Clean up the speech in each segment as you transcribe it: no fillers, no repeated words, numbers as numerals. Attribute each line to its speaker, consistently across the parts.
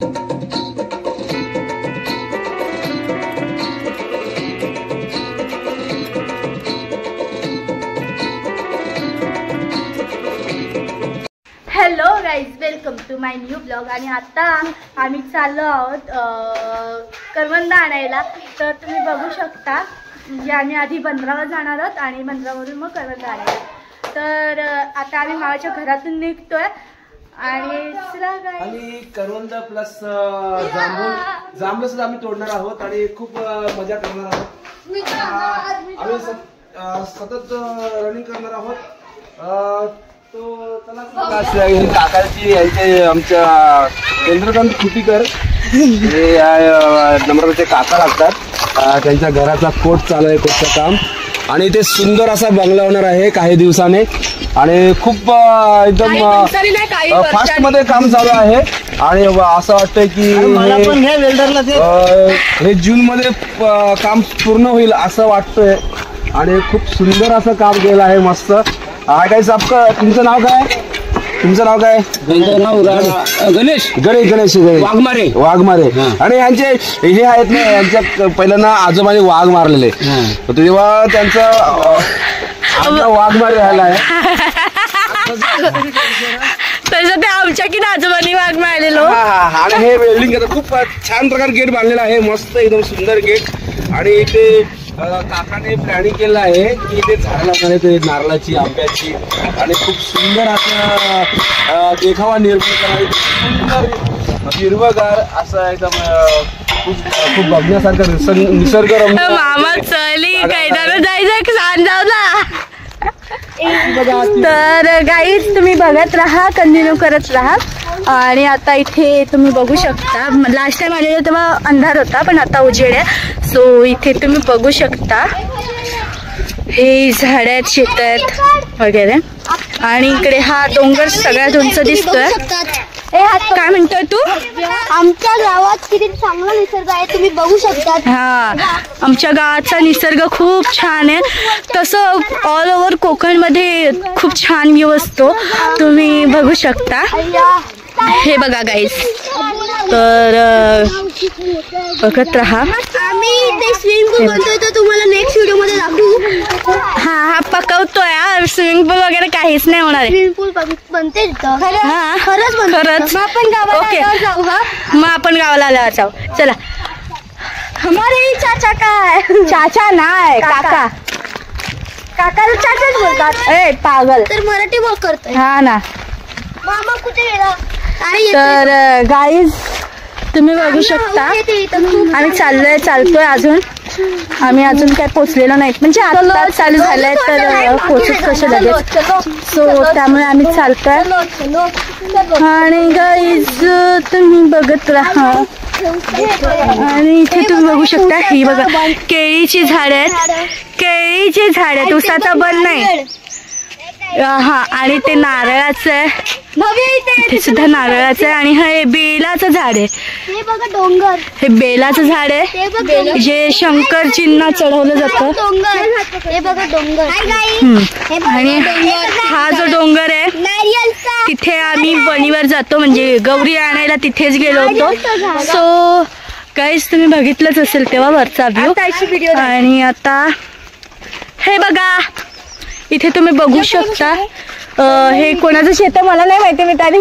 Speaker 1: Hello guys, welcome to my new blog. आणि आता आम्ही चाललो आहोत करवंद आणायला. तर तुम्ही बघू शकता, म्हणजे आम्ही आधी बंदरावर जाणार आहोत आणि बंदरावरून मग करवंद आणायला. तर आता आम्ही मामाच्या घरातून निघतोय आणि
Speaker 2: करवंद प्लस जांभूळ सुद्धा आम्ही तोडणार आहोत आणि खूप मजा करणार आहोत. आम्ही सतत रनिंग करणार आहोत. काकाची यांचे आमच्या चंद्रकांत खुटीकर हे नम्रताचे काका लागतात. त्यांच्या घराचा कोट चालू आहे, कोटचं काम. आणि ते सुंदर असा बंगला होणार आहे काही दिवसाने आणि खूप एकदम फास्ट मध्ये काम चालू आहे. आणि असं वाटतंय की हे जून मध्ये काम पूर्ण होईल असं वाटतंय. आणि खूप सुंदर असं काम केलं आहे, मस्त. काय आपका तुमचं नाव काय? तुमचं नाव काय? गणेश गणेश वाघमारे. आणि यांचे हे आहेत ना, यांच्या पहिल्यांदा आजोबाने वाघ मारलेले, तेव्हा त्यांचा वाघमारे राहिला आहे.
Speaker 1: तसं ते आमच्या की आजोबांनी वाघ मारलेलो.
Speaker 2: आणि हे वेल्डिंग खूप छान प्रकारे गेट बांधलेला आहे, मस्त एकदम सुंदर गेट. आणि इथे काकाने प्लॅनिंग केलं आहे की इथे झाडं लावणार आहे, ते नारळाची, आंब्याची. आणि खूप सुंदर असं देखावा निर्माण करणारी सुंदर हिरवगार असं एकदम खूप बघण्यासारखं निसर्गरम्य.
Speaker 1: मामा चली कैदार जायचं सांग जाऊ ना. तर गाईज तुम्ही बघत राहा, कंटिन्यू करत राहा. आणि आता इथे तुम्ही बघू शकता, लास्ट टाइम आलेलो तेव्हा अंधार होता पण आता उजेड आहे. सो इथे तुम्ही बघू शकता हे झाड आहेत, शेत आहेत वगैरे. आणि इकडे हा डोंगर सगळ्यात उंच दिसतोय. काय म्हणतोय तू?
Speaker 3: आमच्या गावात किती चांगला निसर्ग आहे तुम्ही बघू शकता.
Speaker 1: हा, आमच्या गावाचा निसर्ग खूप छान आहे. तसं ऑल ओव्हर कोकण मध्ये खूप छान व्ह्यू असतो, तुम्ही बघू शकता. हे बघा गाईज, तर बघत राहा.
Speaker 3: आम्ही ते स्विमिंग पूल बनतोय तर तुम्हाला नेक्स्ट व्हिडिओ मध्ये दाखवू.
Speaker 1: हा पकवतोय. स्विमिंग पूल वगैरे काहीच नाही होणार.
Speaker 3: स्विमिंग पूल बनते
Speaker 1: खरंच.
Speaker 3: आपण गावाला जाऊ.
Speaker 1: मग आपण गावाला आल्यावर जाऊ. चला.
Speaker 3: हमारे चाचा काय?
Speaker 1: चाचा नाही, काका.
Speaker 3: काकाला चाचाच बोलतात.
Speaker 1: ए पागल.
Speaker 3: तर मराठी बोल करतोय.
Speaker 1: हा ना.
Speaker 3: मामा कुठे गेला?
Speaker 1: तर गाईज तुम्ही बघू शकता, आम्ही चालतोय. आम्ही अजून काय पोचलेलो नाहीत, म्हणजे आता चालू झालंय तर पोचत कसे लगेच. सो त्यामुळे आम्ही चालतोय. आणि गाईज तुम्ही बघत राहा. आणि इथे तुम्ही बघू शकता, ही बघा केळीची झाड आहेत. केळीची झाड आहेत, उसाचा बन नाही. हा, आणि ते नारळाचं आहे, इथे सुद्धा नारळाचं आहे. आणि हे बेलाचं झाड आहे.
Speaker 3: हे बघा डोंगर,
Speaker 1: हे बेलाचं झाड आहे जे शंकरजींना चढवलं जातं.
Speaker 3: हे बघा डोंगर.
Speaker 1: आणि हा जो डोंगर आहे तिथे आम्ही वणीवर जातो, म्हणजे गौरी आणायला तिथेच गेलो होतो. सो गाईज तुम्ही बघितलंच असेल तेव्हा वरचा व्ह्यू. आणि आता हे बघा, इथे तुम्ही बघू शकता, हे कोणाचं शेत आहे मला नाही माहिती. मी त्याने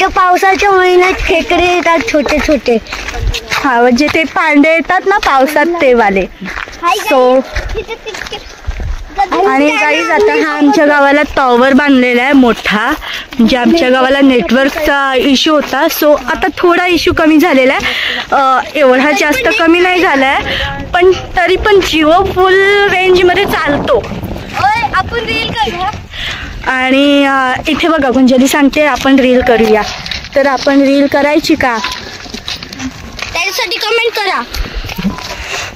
Speaker 3: पावसाच्या महिन्यात खेकडे येतात छोटे छोटे.
Speaker 1: हा, म्हणजे ते पांडे येतात ना पावसात ते वाले. सो आणि गाईज आता हा आमच्या गावाला टॉवर बांधलेला आहे मोठा, म्हणजे आमच्या गावाला नेटवर्कचा इश्यू होता. सो आता थोडा इश्यू कमी झालेला आहे, एवढा जास्त कमी नाही झाला आहे, पण तरी पण जिओ फुल रेंजमध्ये चालतो.
Speaker 3: आपण रील करूया.
Speaker 1: आणि इथे बघा गुंजली सांगते आपण रील करूया. तर आपण रील करायची का?
Speaker 3: त्यासाठी कमेंट करा,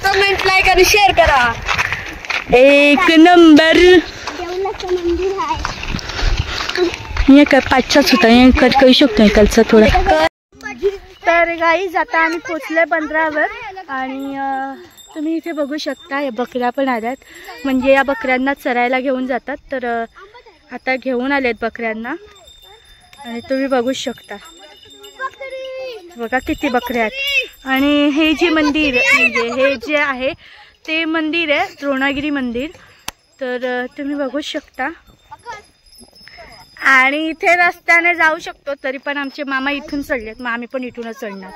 Speaker 3: कमेंट लाईक आणि शेअर करा.
Speaker 1: एक नंबर. ये काय पाचचाच होता, हे कट करू शकतो कालचा थोडा. तर गाईज आता आम्ही पोचलोय बंदरावर. आणि तुम्ही इथे बघू शकता या बकऱ्या पण आल्यात, म्हणजे या बकऱ्यांना चरायला घेऊन जातात. तर आता घेऊन आलेत बकऱ्यांना आणि तुम्ही बघू शकता बघा किती बकऱ्या आहेत. आणि हे जे मंदिर म्हणजे हे जे आहे ते मंदिर आहे द्रोणागिरी मंदिर, तर तुम्ही बघू शकता. आणि इथे रस्त्याने जाऊ शकतो, तरी पण आमचे मामा इथून चढलेत, मग आम्ही पण इथूनच चढणार.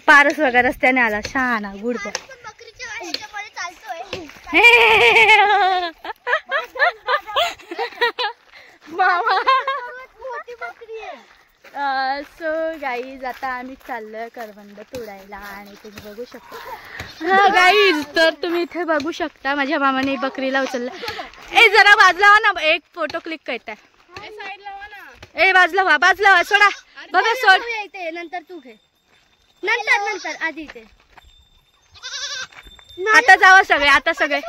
Speaker 1: पारस वगैरे रस्त्याने आला, शहाणा गुड बॉय. मामा सो गाईज आता आम्ही चाललोय करवंद तोडायला आणि तुम्ही बघू शकता. हा गाईज, तर तुम्ही इथे बघू शकता माझ्या मामाने बकरीला उचललं. ए जरा बाजला व्हा ना, एक फोटो क्लिक करताय. ए बाजला व्हा, बाजला व्हा, सोडा बघा सोड.
Speaker 3: नंतर तू घे, नंतर आधी ते.
Speaker 1: आता जावा सगळे, आता सगळे.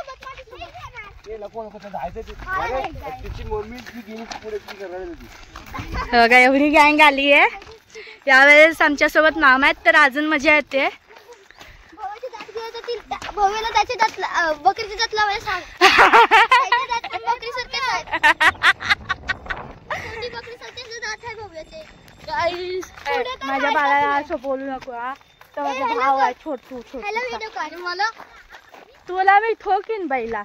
Speaker 1: बघा एवढी गँग आली आहे यावेळेस आमच्या सोबत मामा आहेत, तर अजून मजा येते.
Speaker 3: भव्याला त्याचे दात, बकरीचे दात लावायला सांग. बकरी सारखे दात आहे भव्याचे.
Speaker 1: माझ्या बाळाला असं बोलू नको हा, तर माझा भाव आहे छोटू छोटू.
Speaker 3: मला
Speaker 1: तुला मी ठोकीन बाईला.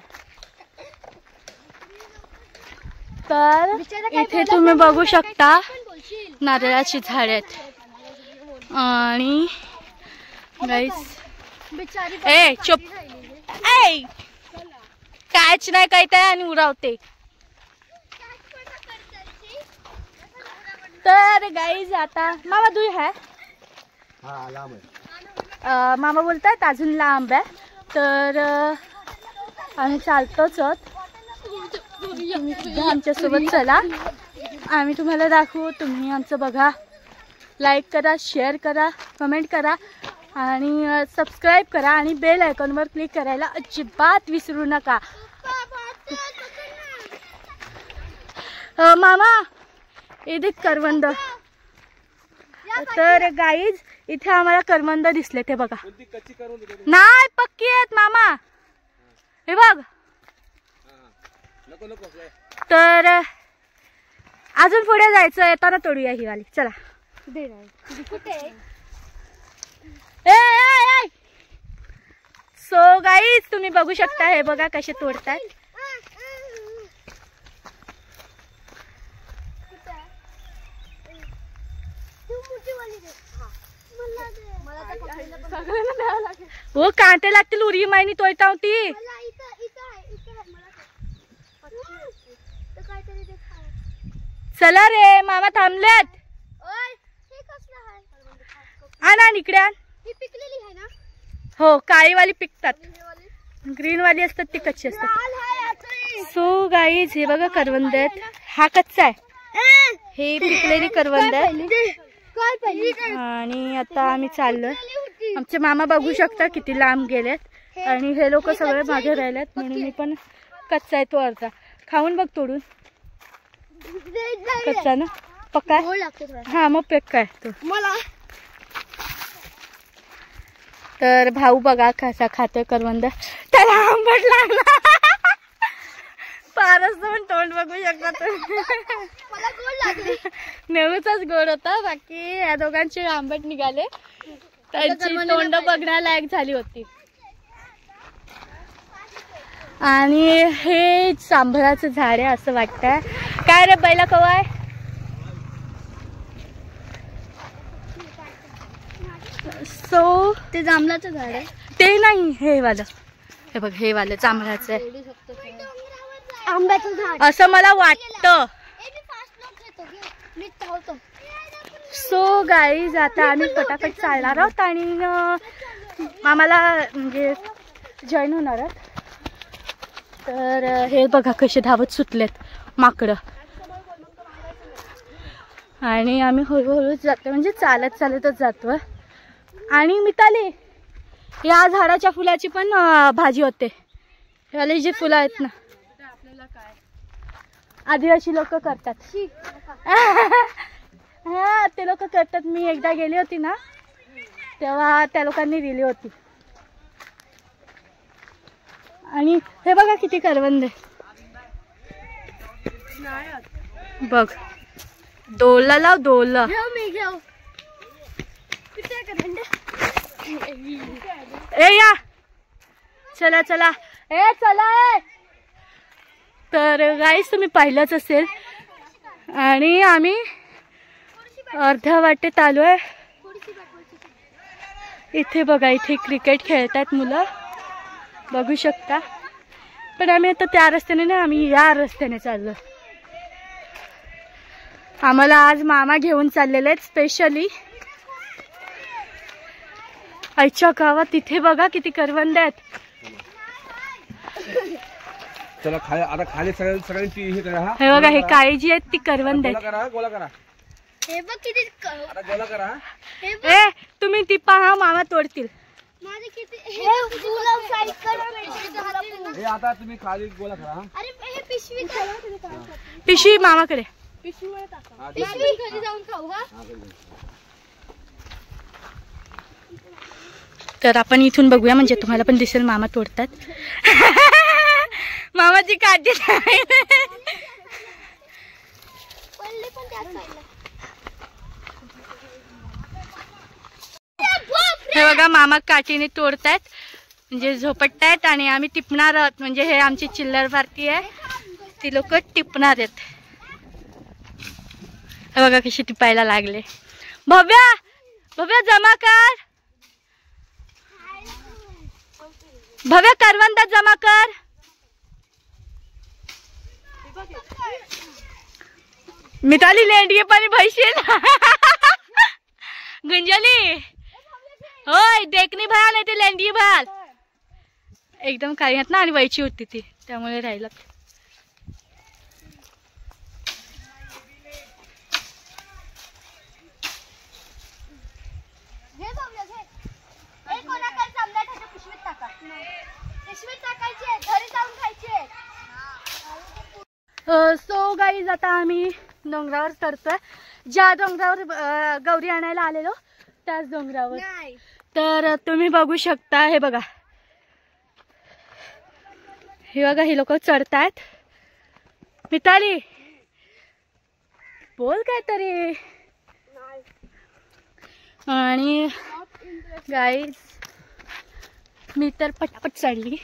Speaker 1: तर इथे तुम्ही बघू शकता नारळाची झाड आहेत आणि गाईस ए चुप ए काच नाही काय आणि उरावते. तर गाईज आता मामा दुई है मामा बोलतात अजून लांब आहे, तर आम्ही चालतोच आहोत. आमच्या सोबत चला, आम्ही तुम्हाला दाखवू. तुम्ही आमचं बघा, लाईक करा, शेअर करा, कमेंट करा आणि सबस्क्राईब करा आणि बेल आयकॉनवर क्लिक करायला अजिबात विसरू नका. मामा इथे करवंद. तर गाईज इथे आम्हाला करवंद दिसले, ते बघा. नाही पक्की आहेत मामा, हे बघ. तर अजून पुढे जायचं, येताना तोडूया ही वाली. चला. सो गाईज तुम्ही बघू शकता, हे बघा कसे तोडतात. वो कांटे लागतील, उरी मायनी तोडता होती. चला रे मामा थांबलेत. आणा इकडे आण. हो काळीवाली पिकतात, ग्रीन वाली असतात ती कच्ची असतात. सो गाईज हे बघा करवंद आहेत. हा कच्चा आहे, हे पिकलेली करवंद आहे. आणि आता आम्ही चाललोय. आमचे मामा बघू शकता किती लांब गेलेत आणि हे लोक सगळे मागे राहिलेत, म्हणून मी पण कच्चा आहे तो अर्धा खाऊन बघ तोडून. कच्चा ना पक्का? हा मग पक्का आहे तो. तर भाऊ बघा कसा खातोय करवंद, त्याला आंबट लागला. पारस पण तोंड बघू शकता तुम्ही. नेहमीचाच गोड होता, बाकी या दोघांचे आंबट निघाले. त्यांची तोंड बघण्यालायक झाली होती. आणि हे जांभळाचं झाड आहे असं वाटतंय. काय रे बैला कवा आहे? सो
Speaker 3: ते जांभळाचं झाड आहे,
Speaker 1: ते नाही हे वालं. हे बघ हे वालं जांभळाचं आहे,
Speaker 3: आंब्याचं झाड
Speaker 1: असं मला वाटतं. सो गाईज आता आम्ही पटापट चालणार आहोत आणि आम्हाला म्हणजे जॉईन होणार आहोत. तर हे बघा कसे धावत सुटलेत माकडं. आणि आम्ही हळूहळूच जातो, म्हणजे चालत चालतच जातो. आणि मिताली या झाडाच्या फुलाची पण भाजी होते. याला जे फुलं आहेत ना आदिवासी लोक करतात. हा ते लोक करतात. मी एकदा गेली होती ना तेव्हा त्या लोकांनी दिली होती. आणि हे बघा किती करवंद आहे बघ. डोला लाव डोला. ए या चला चला ए चला. तर गाईस तुम्ही पाहिलंच असेल आणि आम्ही अर्ध्या वाटेत आलोय. इथे बघा इथे क्रिकेट खेळतात मुलं बघू शकता. पण आम्ही आता त्या रस्त्याने नाही, आम्ही या रस्त्याने चाललो. आम्हाला आज मामा घेऊन चाललेले आहेत स्पेशली. आईच्या गावात तिथे बघा किती करवंद आहेत.
Speaker 2: चला खाली आता खाली सगळ्यांची हे करा.
Speaker 1: हे बघा हे काळी जी आहेत ती करवंद आहेत.
Speaker 2: गोला करा.
Speaker 3: हे बघ किती
Speaker 2: आता गोला करा.
Speaker 1: ए तुम्ही ती पहा मामा तोडतील.
Speaker 3: माझे किती हे फुलं साईड कर.
Speaker 2: हे आता तुम्ही खाली गोला करा.
Speaker 3: अरे हे पिशवी करा.
Speaker 1: पिशवी मामाकडे.
Speaker 3: पिशवीमध्ये टाका. पिशवी घरी जाऊन खाऊ हा.
Speaker 1: तर आपण इथून बघूया म्हणजे तुम्हाला पण दिसेल मामा तोडतात. मामाची काठी हे बघा मामा काठीने तोडतायत म्हणजे झोपटतायत आणि आम्ही टिपणार आहोत. म्हणजे हे आमची चिल्लर पार्टी आहे ती लोक टिपणार आहेत. हे बघा कशी टिपायला लागले. भव्या भव्या जमा कर. भव्या करवंदात जमा कर. मिताली लेंडिये पाणी भैशील. गुंजली होय देखणी भयाल नाही ते लेंडी भयाल एकदम काही ना. आणि व्हायची होती ती त्यामुळे राहिलं. सो गाईज आता आम्ही डोंगरावर चढतोय. ज्या डोंगरावर गौरी आणायला आलेलो त्याच डोंगरावर. तर तुम्ही बघू शकता. हे बघा हे लोक चढतायत. मिताली बोल काय तरी. आणि गाईज मी तर पटापट चढली.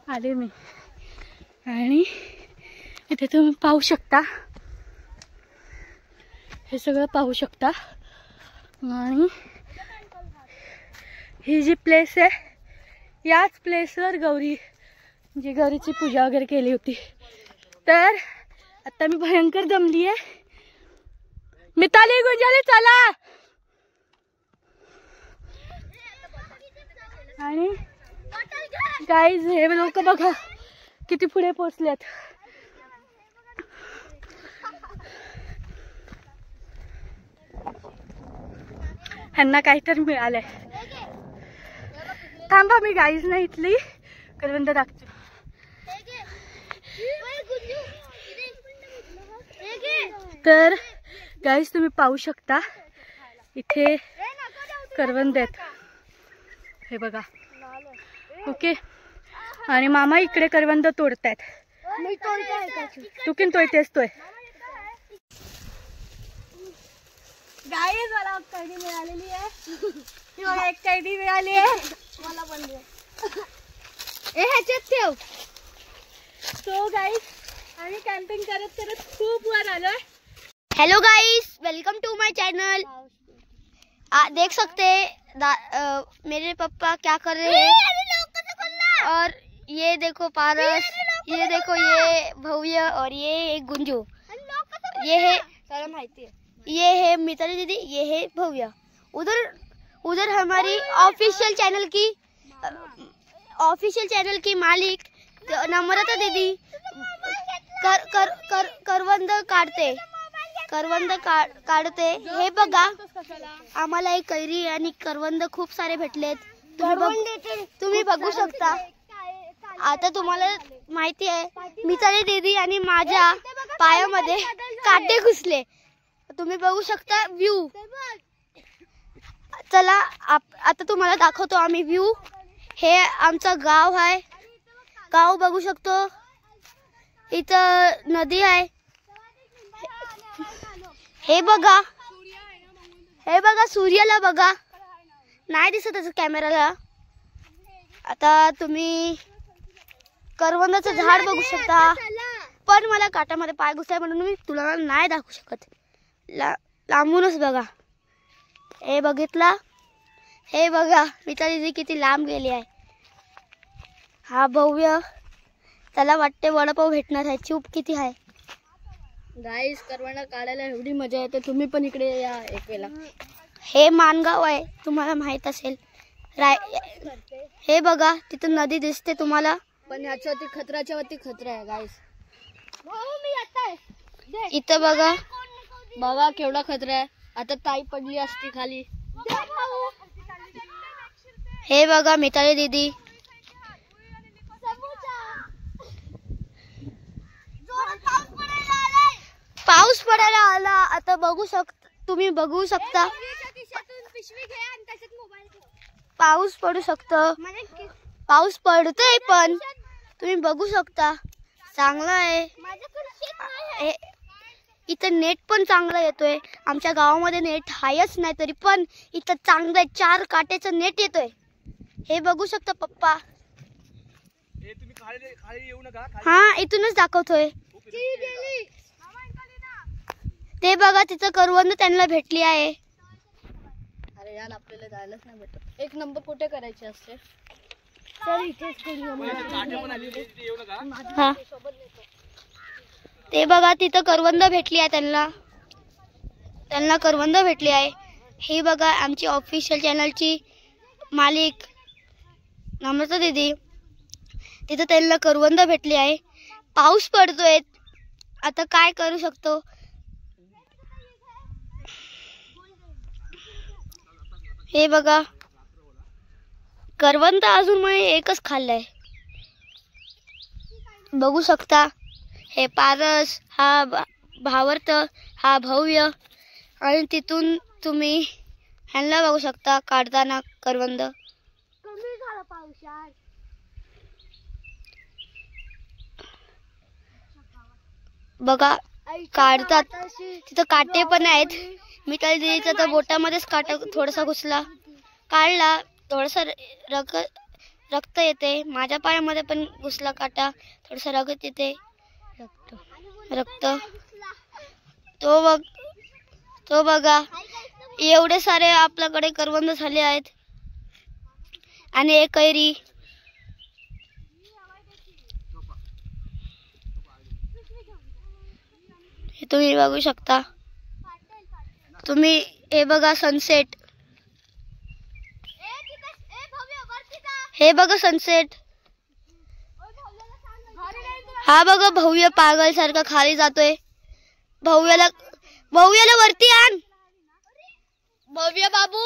Speaker 1: आले मी आणि इथे तुम्ही पाहू शकता. हे सगळं पाहू शकता. आणि ही जी प्लेस आहे याच प्लेसवर म्हणजे गौरीची पूजा वगैरे केली होती. तर आता मी भयंकर दमली आहे. मिताली गुंजाली चला. आणि गाईज हे लोक बघा किती पुढे पोहोचलेत. ह्यांना काहीतरी मिळालंय. थांबा मी गाईज ना इथली करवंद दाखते. तर गाईज तुम्ही पाहू शकता इथे करवंद आहेत. हे बघा ओके. आणि मामा इकडे करवंद तोडतायत. तू किन तोडतेस तोय. गाईज मला कैदी मिळालेली आहे. एक कैदी मिळाली आहे मला पण. ह्याच्यात ठेव. सो गाईज आम्ही कॅम्पिंग करत करत खूप वर आलोय.
Speaker 3: Hello guys, welcome to my channel. आप देख सकते हैं मेरे पापा क्या कर रहे हैं. और ये देखो पारस, ये देखो ये भव्य और ये गुंजू. ये है मिताली दीदी, ये है भव्य. उधर हमारी ऑफिशियल चैनल की मालिक नम्रता दीदी करवंद काढते. हे बघा आम्हाला एक कैरी आणि करवंद खूप सारे भेटलेत. तुम्ही बघू शकता. आता तुम्हाला माहिती आहे मिताली दीदी आणि माझ्या पायामध्ये काटे घुसले. तुम्ही बघू शकता व्ह्यू. चला आता तुम्हाला दाखवतो आम्ही व्ह्यू. हे आमचं गाव आहे. गाव बघू शकतो. इथं नदी आहे. हे बघा सूर्याला बघा. नाही दिसत त्याचं कॅमेराला. आता तुम्ही करवंदाचं झाड बघू शकता. पण मला काटामध्ये पाय घुसलाय म्हणून मी तुला नाही दाखवू शकत. लांबूनच बघा. हे बघितला. हे बघा मिताली दीदी किती लांब गेली आहे. हा भव्य. त्याला वाटते वडापाव भेटणार आहे. चूप किती आहे.
Speaker 1: गाईस करवंद काढायला एवढी मजा येते. तुम्ही पण इकडे या एक वेळा.
Speaker 3: हे मानगाव आहे. तुम्हाला माहित असेल. हे बघा तिथं नदी दिसते तुम्हाला.
Speaker 1: पण ह्याच्यावरती खतराच्या वरती खतरा आहे गाईस.
Speaker 3: इथं बघा.
Speaker 1: बघा केवढा खतरा आहे. आता ताई पडली असती खाली.
Speaker 3: हे बघा मिताली दीदी. पाऊस पडायला आला. आता तुम्ही बघू शकता. पाऊस पडू शकतो. पाऊस पडतोय पण तुम्ही बघू शकता. चांगला आहे. इथं नेट पण चांगला येतोय. आमच्या गावामध्ये नेट हायच नाही तरी पण इथं चांगलं 4 काट्याचं नेट येतोय. हे बघू शकता पप्पा. हा इथूनच दाखवतोय. ते बघा तिथं करवंद त्यांना भेटली आहे.
Speaker 1: अरे यार आपल्याला जायलाच नाही भेटत. एक नंबर कुठे करायचे असते.
Speaker 3: हा ते बघा तिथं करवंद भेटली आहे. त्यांना करवंद भेटली आहे. हे बघा आमची ऑफिशियल चॅनलची मालिक नम्रता दीदी. तिथं त्यांना करवंद भेटली आहे. पाऊस पडतोय. आता काय करू शकतो. हे बघा करवंद अजून मी एकच खाल्लंय. बघू शकता. हे पारस. हा भावर्त. हा भव्य. आणि तिथून तुम्ही ह्यांना बघू शकता काढताना करवंद. बघा काढतात. तिथं काटे पण आहेत. मिताली दीदीचा तर बोटामध्येच काटा थोडासा घुसला. काढला. थोडासा रक्त येते. माझ्या पायामध्ये पण घुसला काटा. थोडासा रक्त येते. रक्त. तो बघा एवढे सारे आपल्याकडे करवंद झाले आहेत. आणि एक कैरी. हे तुम्ही बघू शकता. तुम्ही हे बघा सनसेट. हे बघा सनसेट. हा बघा भव्य पागल सारखा खाली जातोय. भव्याला वरती आण. भव्य बाबू.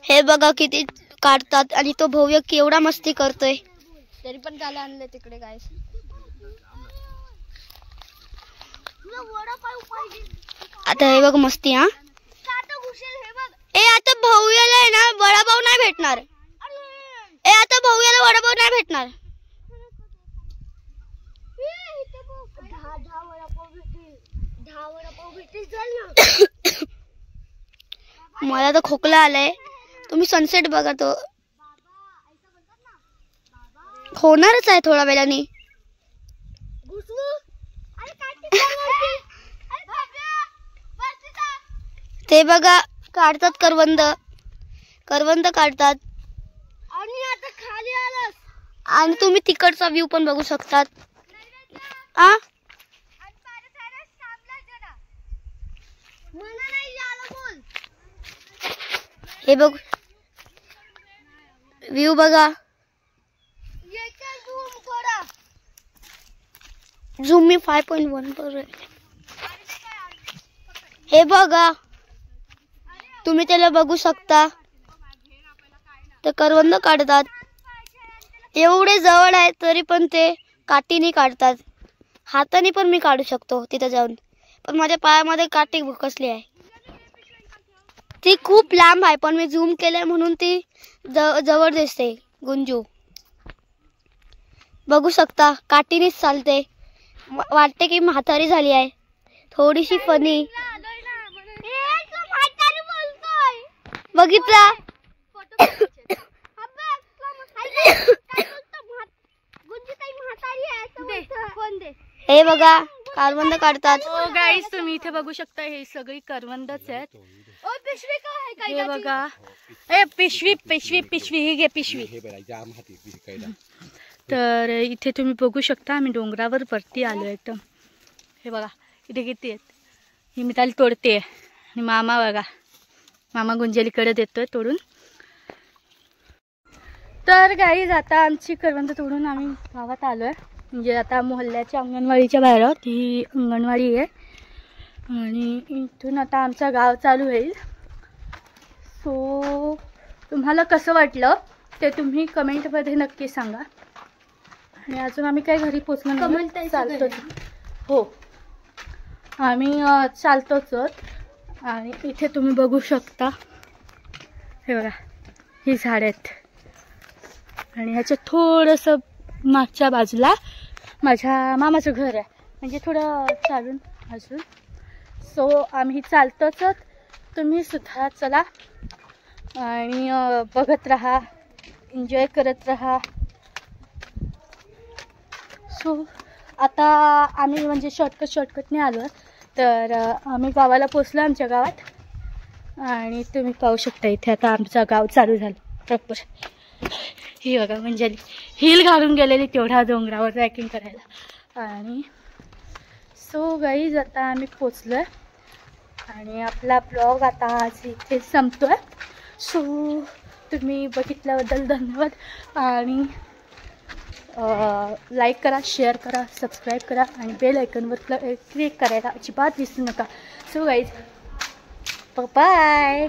Speaker 3: हे बघा किती काढतात. आणि तो भव्य केवढा मस्ती करतोय.
Speaker 1: तरी पण त्याला आणले तिकडे गाईस.
Speaker 3: आता हे बघ मस्ती. हा आता भव्याला आहे ना वडापाव नाही भेटणार. आता भव्याला वडापाव नाही भेटणार. मला तर खोकला आलाय. तुम्ही सनसेट बघा. तो होणारच आहे थोड्या वेळाने. ते बघा काढतात करवंद काढतात. आणि तुम्ही तिकडचा व्ह्यू पण बघू शकतात. हे बघ व्ह्यू बघा. झूम मी 5.1 पर. हे बघा तुम्ही त्याला बघू शकता. तर करवंद काढतात. एवढे जवळ आहे तरी पण ते काठीने काढतात. हाताने पण मी काढू शकतो तिथं जाऊन, पण माझ्या पायामध्ये काठी घुसली आहे. ती खूप लांब आहे पण मी झूम केलंय म्हणून ती जवळ दिसते. गुंजू बघू शकता काठीनेच चालते. वाटते की म्हातारी झाली आहे. थोडीशी फनी. बघितला हे बघा करवंद काढतात.
Speaker 1: गाईस तुम्ही इथे बघू शकता हे सगळी करवंदच आहेत. हे बघा ए पिशवी पिशवी पिशवी ही घे पिशवी. तर इथे तुम्ही बघू शकता आम्ही डोंगरावर वरती आलो एकदम. हे बघा इथे किती आहेत. ही मी त्याला तोडते आणि मामा बघा मामा गुंजलीकडे देतोय तोडून. तर गाईज आता आमची करवंद तोडून आम्ही गावात आलोय. म्हणजे आता मोहल्ल्याच्या अंगणवाडीच्या बाहेर आहोत. ही अंगणवाडी आहे आणि इथून आता आमचं गाव चालू होईल. सो तुम्हाला कसं वाटलं ते तुम्ही कमेंटमध्ये नक्की सांगा. आणि अजून आम्ही काय घरी पोचलो नाही. चालतोच हो आम्ही चालतोच. आणि इथे तुम्ही बघू शकता हे बघा ही झाड आहेत आणि ह्याच्या थोडंसं मागच्या बाजूला माझ्या मामाचं घर आहे. म्हणजे थोडं चालून अजून. सो आम्ही चालतोच. तुम्ही सुद्धा चला आणि बघत राहा, एन्जॉय करत राहा. सो आता आम्ही म्हणजे शॉर्टकटने आलो. तर आम्ही गावाला पोचलो आमच्या गावात आणि तुम्ही पाहू शकता इथे आता आमचं गाव चालू झालं प्रॉपर. ही बघा म्हणजे हिल घालून गेलेली तेवढ्या डोंगरावर ट्रॅकिंग करायला. आणि सो गाईज आता आम्ही पोचलो आहे आणि आपला ब्लॉग आता आज इथे संपतो आहे. सो तुम्ही बघितल्याबद्दल धन्यवाद आणि लाईक करा, शेअर करा, सबस्क्राईब करा आणि बेल आयकॉनवर क्लिक करायला अजिबात विसरू नका. So guys bye.